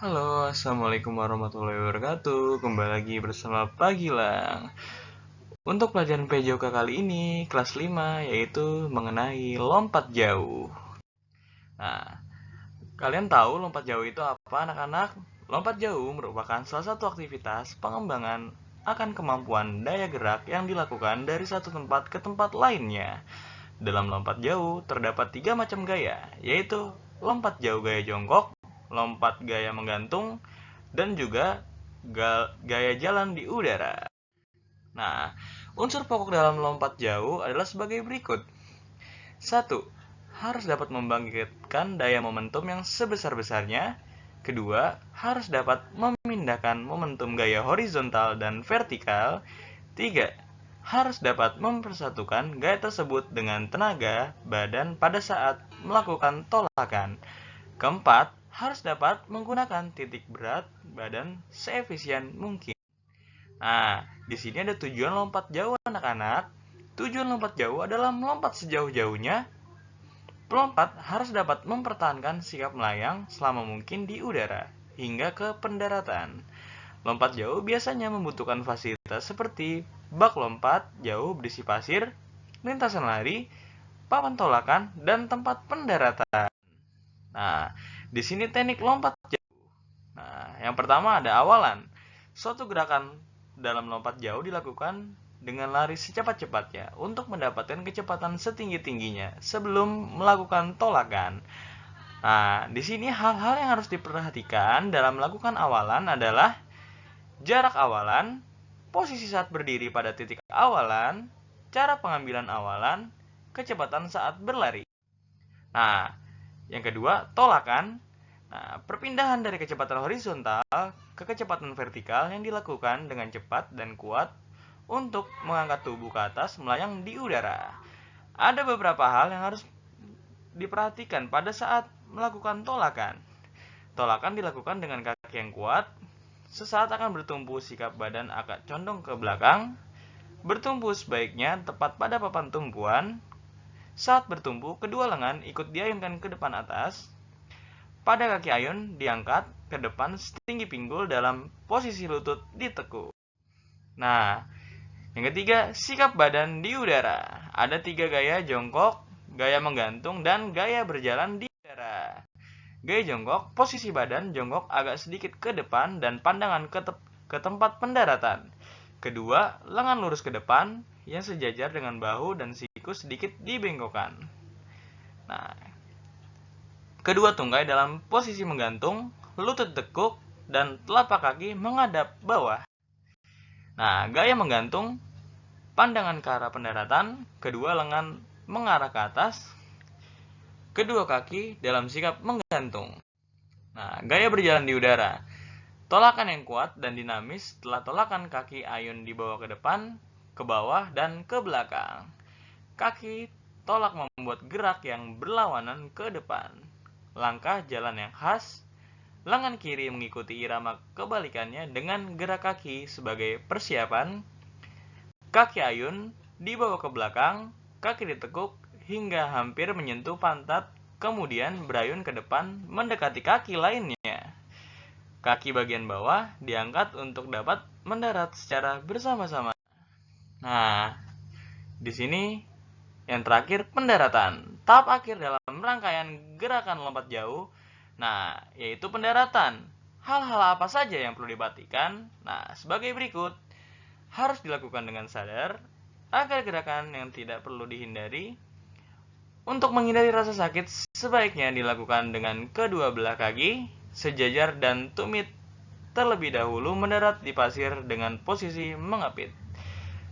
Halo, Assalamualaikum warahmatullahi wabarakatuh. Kembali lagi bersama Pak Gilang. Untuk pelajaran PJOK kali ini, kelas 5, yaitu mengenai lompat jauh. Nah, kalian tahu lompat jauh itu apa, anak-anak? Lompat jauh merupakan salah satu aktivitas pengembangan akan kemampuan daya gerak yang dilakukan dari satu tempat ke tempat lainnya. Dalam lompat jauh, terdapat 3 macam gaya, yaitu lompat jauh gaya jongkok, lompat gaya menggantung, dan juga gaya jalan di udara. Nah, unsur pokok dalam lompat jauh adalah sebagai berikut. Satu, harus dapat membangkitkan daya momentum yang sebesar-besarnya. Kedua, harus dapat memindahkan momentum gaya horizontal dan vertikal. Tiga, harus dapat mempersatukan gaya tersebut dengan tenaga badan pada saat melakukan tolakan. Keempat, harus dapat menggunakan titik berat badan seefisien mungkin. Nah, di sini ada tujuan lompat jauh anak-anak. Tujuan lompat jauh adalah melompat sejauh-jauhnya. Pelompat harus dapat mempertahankan sikap melayang selama mungkin di udara hingga ke pendaratan. Lompat jauh biasanya membutuhkan fasilitas seperti bak lompat jauh berisi pasir, lintasan lari, papan tolakan, dan tempat pendaratan. Nah, di sini teknik lompat jauh. Nah, yang pertama ada awalan. Suatu gerakan dalam lompat jauh dilakukan dengan lari secepat-cepatnya untuk mendapatkan kecepatan setinggi-tingginya sebelum melakukan tolakan. Nah, di sini hal-hal yang harus diperhatikan dalam melakukan awalan adalah jarak awalan, posisi saat berdiri pada titik awalan, cara pengambilan awalan, kecepatan saat berlari. Nah, yang kedua, tolakan. Nah, perpindahan dari kecepatan horizontal ke kecepatan vertikal yang dilakukan dengan cepat dan kuat untuk mengangkat tubuh ke atas melayang di udara. Ada beberapa hal yang harus diperhatikan pada saat melakukan tolakan. Tolakan dilakukan dengan kaki yang kuat, sesaat akan bertumpu sikap badan agak condong ke belakang, bertumpu sebaiknya tepat pada papan tumpuan. Saat bertumpu, kedua lengan ikut diayunkan ke depan atas. Pada kaki ayun diangkat ke depan setinggi pinggul dalam posisi lutut ditekuk. Nah, yang ketiga, sikap badan di udara. Ada 3 gaya: jongkok, gaya menggantung, dan gaya berjalan di udara. Gaya jongkok, posisi badan jongkok agak sedikit ke depan dan pandangan ke tempat pendaratan. Kedua, lengan lurus ke depan yang sejajar dengan bahu dan siku sedikit dibengkokkan. Nah, kedua tungkai dalam posisi menggantung, lutut tekuk, dan telapak kaki menghadap bawah. Nah, gaya menggantung, pandangan ke arah pendaratan, kedua lengan mengarah ke atas, kedua kaki dalam sikap menggantung. Nah, gaya berjalan di udara, tolakan yang kuat dan dinamis setelah tolakan kaki ayun dibawa ke depan, ke bawah, dan ke belakang. Kaki tolak membuat gerak yang berlawanan ke depan. Langkah jalan yang khas, lengan kiri mengikuti irama kebalikannya dengan gerak kaki sebagai persiapan. Kaki ayun dibawa ke belakang, kaki ditekuk hingga hampir menyentuh pantat, kemudian berayun ke depan mendekati kaki lainnya. Kaki bagian bawah diangkat untuk dapat mendarat secara bersama-sama. Nah, di sini yang terakhir, pendaratan. Tahap akhir dalam rangkaian gerakan lompat jauh, nah, yaitu pendaratan. Hal-hal apa saja yang perlu diperhatikan? Nah, sebagai berikut. Harus dilakukan dengan sadar, agar gerakan yang tidak perlu dihindari. Untuk menghindari rasa sakit, sebaiknya dilakukan dengan kedua belah kaki, sejajar dan tumit terlebih dahulu mendarat di pasir dengan posisi mengapit.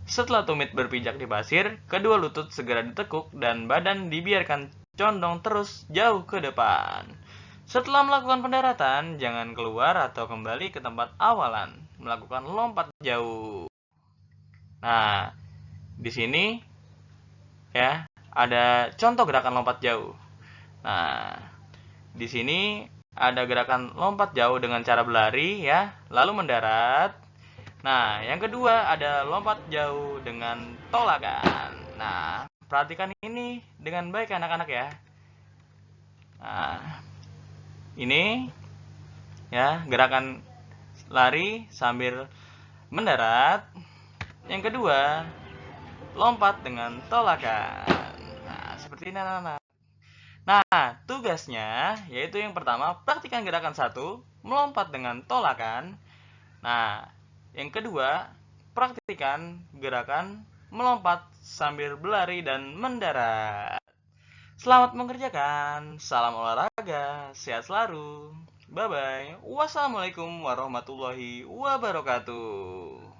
Setelah tumit berpijak di pasir, kedua lutut segera ditekuk dan badan dibiarkan condong terus jauh ke depan. Setelah melakukan pendaratan, jangan keluar atau kembali ke tempat awalan, melakukan lompat jauh. Nah, di sini ya ada contoh gerakan lompat jauh. Nah, di sini ada gerakan lompat jauh dengan cara berlari ya, lalu mendarat. Nah, yang kedua ada lompat jauh dengan tolakan. Nah, perhatikan ini dengan baik anak-anak ya. Nah, ini Ya, gerakan lari sambil mendarat. Yang kedua, lompat dengan tolakan. Nah, seperti ini anak-anak. Nah, tugasnya yaitu yang pertama, praktikkan gerakan 1, melompat dengan tolakan. Nah, yang kedua, praktikkan gerakan melompat sambil berlari dan mendarat. Selamat mengerjakan. Salam olahraga. Sehat selalu. Bye-bye. Wassalamualaikum warahmatullahi wabarakatuh.